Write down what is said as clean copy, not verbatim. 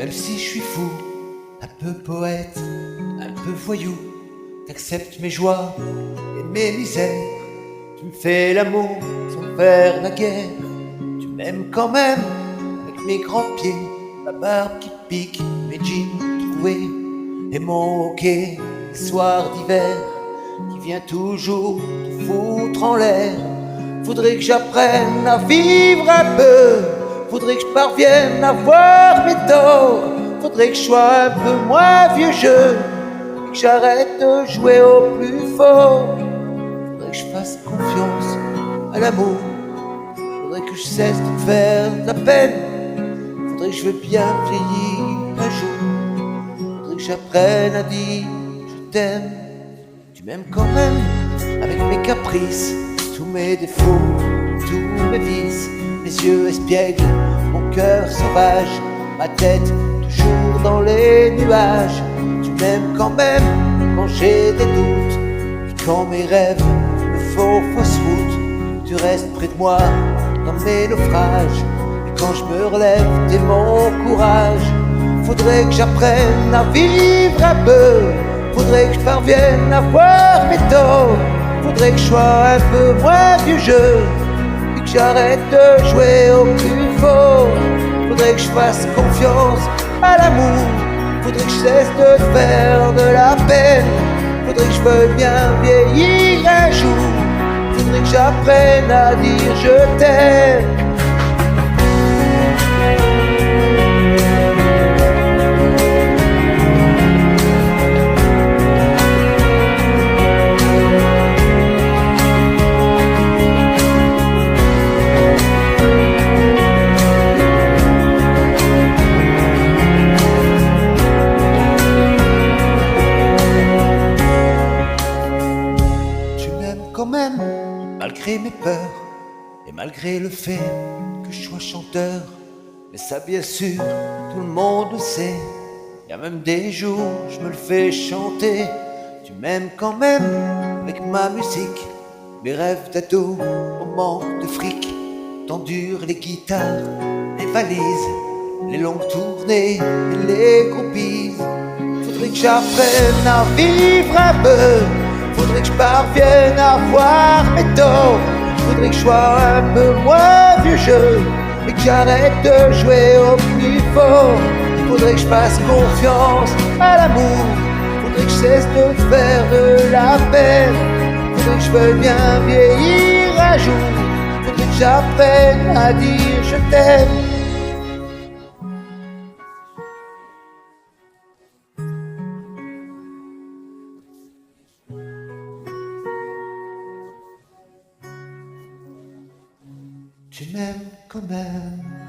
Même si je suis fou, un peu poète, un peu voyou, t'acceptes mes joies et mes misères. Tu me fais l'amour sans faire la guerre. Tu m'aimes quand même avec mes grands pieds, ma barbe qui pique, mes jeans troués et mon hockey, les soirs d'hiver qui vient toujours te foutre en l'air. Faudrait que j'apprenne à vivre un peu, faudrait que je parvienne à voir mes torts, faudrait que je sois un peu moins vieux jeu, et que j'arrête de jouer au plus fort. Faudrait que je fasse confiance à l'amour, faudrait que je cesse de faire de la peine, faudrait que je veux bien vieillir un jour, faudrait que j'apprenne à dire je t'aime. Tu m'aimes quand même avec mes caprices, tous mes défauts, tous mes vices, mes yeux espiègles, mon cœur sauvage, ma tête toujours dans les nuages. Tu m'aimes quand même quand j'ai des doutes, et quand mes rêves me font fausse route. Tu restes près de moi dans mes naufrages, et quand je me relève t'es mon courage. Faudrait que j'apprenne à vivre un peu, faudrait que je parvienne à voir mes torts, faudrait que je sois un peu moins vieux jeu, et que j'arrête de jouer au plus fort. Faudrait que je fasse confiance à l'amour, faudrait que je cesse de faire de la peine, faudrait que je veuille bien vieillir un jour, faudrait que j'apprenne à dire je t'aime. Quand même, malgré mes peurs et malgré le fait que je sois chanteur. Mais ça bien sûr, tout le monde le sait, y a même des jours je me le fais chanter. Tu m'aimes quand même avec ma musique, mes rêves d'ado, mon manque de fric, t'endures les guitares, les valises, les longues tournées et les groupies. Faudrait que j'apprenne à vivre un peu, faudrait que je parvienne à voir mes torts, faudrait que je sois un peu moins vieux jeu, et que j'arrête de jouer au plus fort. Faudrait que je fasse confiance à l'amour, faudrait que je cesse de faire de la peine, faudrait que je veuille bien vieillir un jour, faudrait que j'apprenne à dire je t'aime. Tu m'aimes quand même.